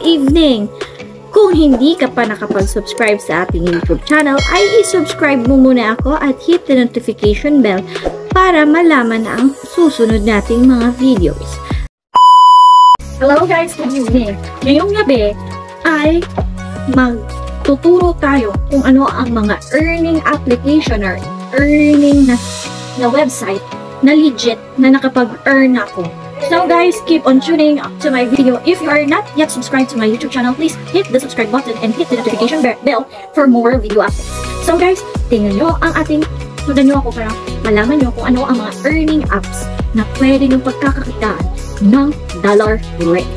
evening! Kung hindi ka pa nakapag-subscribe sa ating YouTube channel, ay i-subscribe mo muna ako at hit the notification bell para malaman ang susunod nating mga videos. Hello guys, good evening! Ngayong gabi ay magtuturo tayo kung ano ang mga earning application or earning na website na legit na nakapag-earn ako. So guys, keep on tuning to my video. If you are not yet subscribed to my YouTube channel, please hit the subscribe button and hit the notification bell for more video updates. So guys, tingnan nyo ang sundan nyo ako para malaman nyo kung ano ang mga earning apps na pwede nyo pagkakakitaan ng dollar rate.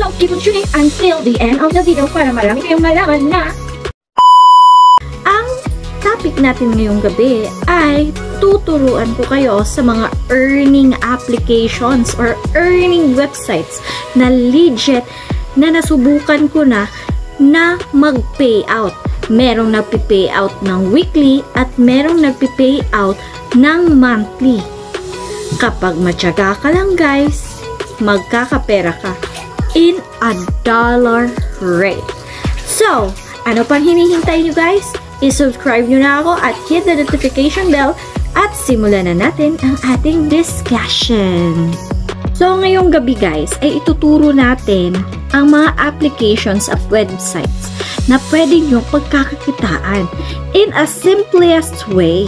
So keep on tuning until the end of the video para marami kayong malaman na ang topic natin ngayong gabi ay tuturuan ko kayo sa mga earning applications or earning websites na legit na nasubukan ko na mag-payout. Merong nagpi-payout ng weekly at merong nagpi-payout ng monthly. Kapag matyaga ka lang guys, magkakapera ka in a dollar rate. So, ano pang hinihintay nyo guys? I-subscribe nyo na ako at hit the notification bell at simulan na natin ang ating discussion. So, ngayong gabi guys, ay ituturo natin ang mga applications of websites na pwede nyo pagkakakitaan in a simplest way.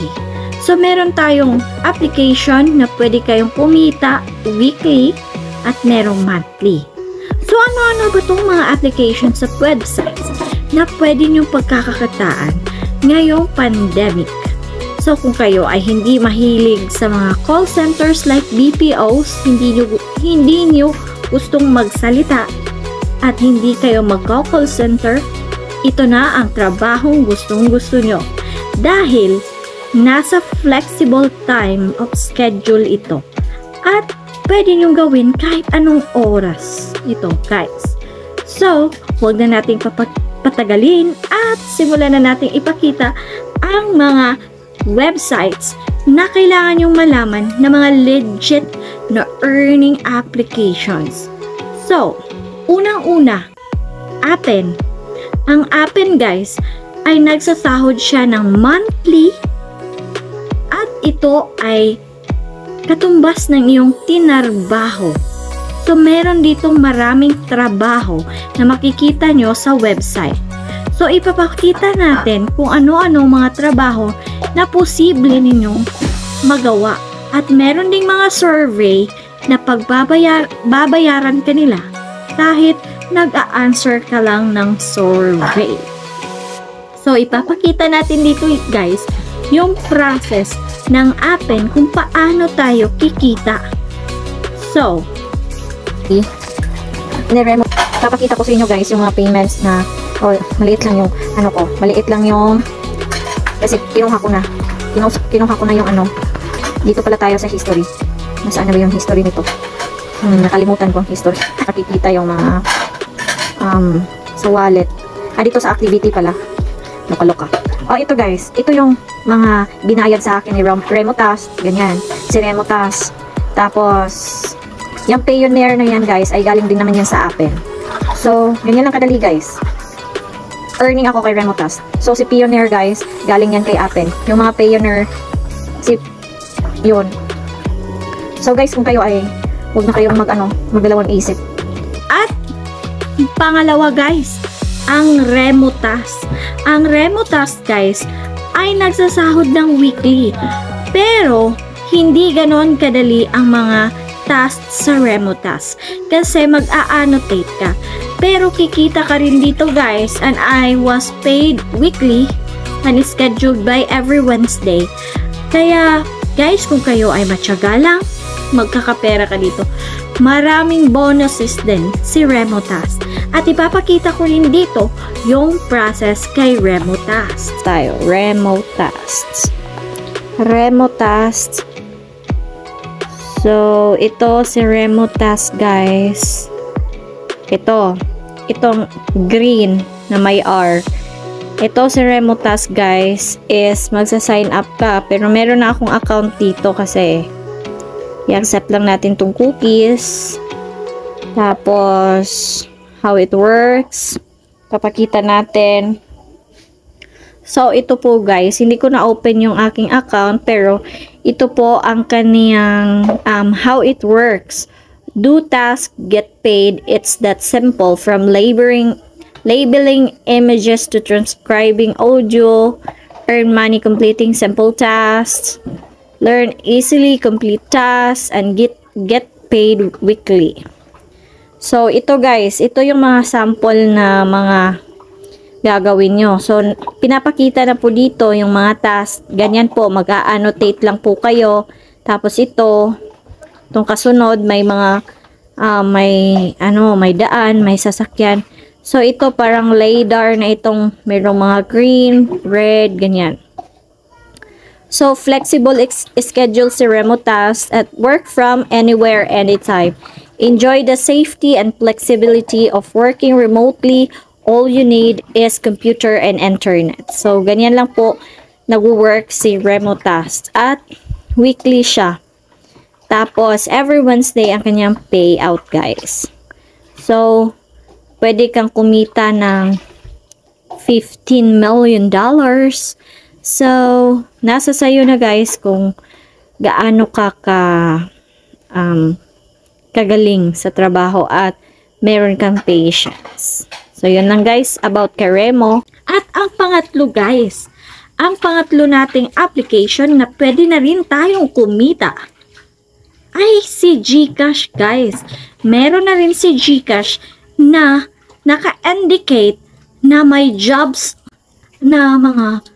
So, meron tayong application na pwede kayong kumita weekly at merong monthly. So, ano-ano ba itong mga applications of websites na pwede nyo pagkakakitaan ngayong pandemic? So, kung kayo ay hindi mahilig sa mga call centers like BPOs, hindi nyo gustong magsalita at hindi kayo mag-call center, ito na ang trabahong gustong-gusto nyo. Dahil, nasa flexible time of schedule ito. At, pwede nyo gawin kahit anong oras ito, guys. So, huwag na nating patagalin at simulan na nating ipakita ang mga websites na kailangan yung malaman na mga legit na earning applications. So, unang-una, Appen. Ang Appen guys ay nagsasahod siya ng monthly at ito ay katumbas ng iyong tinarbaho. So, meron ditong maraming trabaho na makikita nyo sa website. So, ipapakita natin kung ano-ano mga trabaho na posible ninyong magawa. At meron ding mga survey na babayaran ka nila kahit nag-a-answer ka lang ng survey. So, ipapakita natin dito guys yung process ng Appen kung paano tayo kikita. So, papakita ko sa inyo guys yung mga payments na maliit lang yung maliit lang yung kasi kinuha ko na yung dito pala tayo sa history. Nasaan na ba yung history nito? Nakalimutan ko ang history. Makikita yung mga sa wallet. Dito sa activity pala. Loka-loka. Ito guys, ito yung mga binayad sa akin ni Remotas, ganyan. Si Remotas. Tapos yung Payoneer na yan guys ay galing din naman yan sa Appen. So, ganyan lang kadali guys. Earning ako kay Remotas. So, si Payoneer guys, galing yan kay Appen. Yung mga Payoneer, yun. So, guys, kung kayo ay, huwag na kayong magdalawang isip. At, pangalawa guys, ang Remotas. Ang Remotas guys, ay nagsasahod ng weekly. Pero, hindi ganon kadali ang mga tasks sa Remotas. Kasi mag-a-annotate ka. Pero kikita ka rin dito guys, and I was paid weekly and scheduled by every Wednesday. Kaya guys, kung kayo ay matyaga lang, magkakapera ka dito. Maraming bonuses din si Remotas. At ipapakita ko rin dito yung process kay Remotas. Remotas. So, ito si Remotas guys. Itong green na may R. Ito si Remotas guys is magsa-sign up ka. Pero meron na akong account dito kasi i-accept lang natin tong cookies. Tapos how it works. Papakita natin. So, ito po guys, hindi ko na-open yung aking account, pero ito po ang kaniyang how it works. Do task, get paid. It's that simple. From labeling images to transcribing audio, earn money completing simple tasks, learn easily, complete tasks, and get paid weekly. So, ito guys, ito yung mga sample na mga gagawin nyo. So, pinapakita na po dito yung mga task. Ganyan po, mag-annotate lang po kayo. Tapos ito, itong kasunod, may mga, may daan, may sasakyan. So, ito parang radar na itong mayroong mga green, red, ganyan. So, flexible schedule si remote tasks at work from anywhere, anytime. Enjoy the safety and flexibility of working remotely. All you need is computer and internet. So, ganyan lang po nag-work si remote tasks. At weekly siya. Tapos, every Wednesday ang kanyang payout, guys. So, pwede kang kumita ng $15 million. So, nasa sayo na guys kung gaano ka kagaling sa trabaho at meron kang patience. So, yun lang guys about Karemo. At ang pangatlo guys, ang pangatlo nating application na pwede na rin tayong kumita ay si GCash guys. Meron na rin si GCash na naka-indicate na may jobs na mga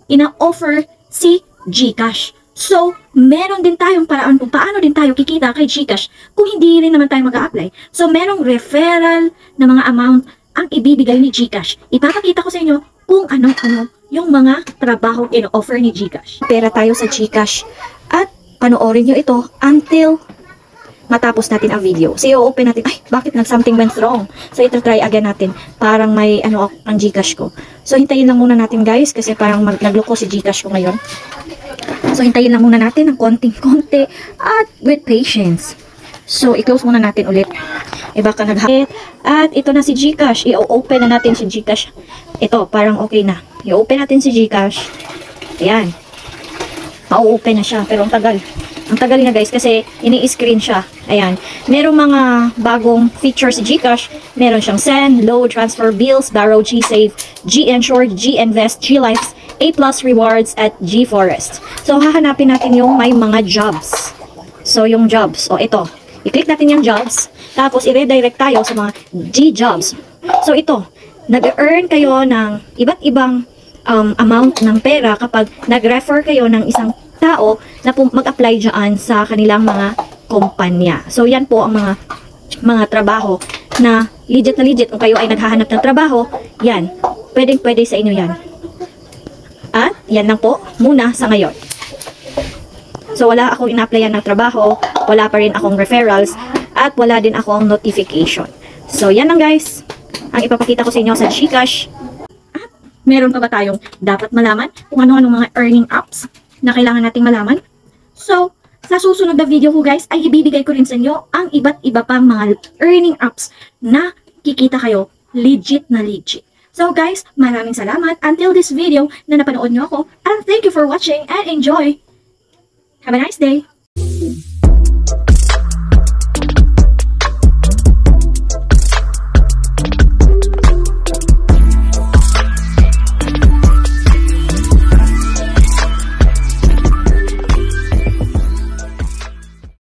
ina-offer si GCash. So, meron din tayong paraan kung paano din tayo kikita kay GCash kung hindi rin naman tayo mag-a-apply. So, merong referral na mga amount ang ibibigay ni GCash. Ipapakita ko sa inyo kung ano-ano yung mga trabaho ino-offer ni GCash. Pera tayo sa GCash at panoorin nyo ito until matapos natin ang video. So, i-open natin. Ay, bakit something went wrong? So, ito try again natin. Parang may ang GCash ko. So, hintayin lang muna natin guys kasi parang nagloko si GCash ko ngayon. So, hintayin lang muna natin ng konting-konti at with patience. So, i-close muna natin ulit. Baka nag-hit. At ito na si GCash. I-open na natin si GCash. Ito, parang okay na. I-open natin si GCash. Ayan. Ma-open na siya. Pero ang tagal. Ang tagal na guys kasi ini-screen siya. Ayan. Merong mga bagong feature si GCash. Meron siyang send, load, transfer bills, borrow, G-Save, G-Ensure, G-Invest, G-Life, A+ Rewards, at G-Forest. So, hahanapin natin yung may mga jobs. So, yung jobs. O, ito. I-click natin yung jobs. Tapos, i-redirect tayo sa mga G-jobs. So, ito. Nag-earn kayo ng iba't ibang amount ng pera kapag nag-refer kayo ng isang tao na mag-apply dyan sa kanilang mga kumpanya. So, yan po ang mga trabaho na legit kung kayo ay naghahanap ng trabaho, yan. Pwede sa inyo yan. At, yan lang po muna sa ngayon. So, wala akong ina-applyan ng trabaho, wala pa rin akong referrals, at wala din akong notification. So, yan lang guys. Ang ipapakita ko sa inyo sa GCash. At, meron pa ba tayong dapat malaman kung ano-ano mga earning apps na kailangan nating malaman? So, sa susunod na video ko guys, ay ibibigay ko rin sa inyo ang iba't iba pang mga earning apps na kikita kayo legit na legit. So guys, maraming salamat until this video na napanood nyo ako, and thank you for watching and enjoy! Have a nice day!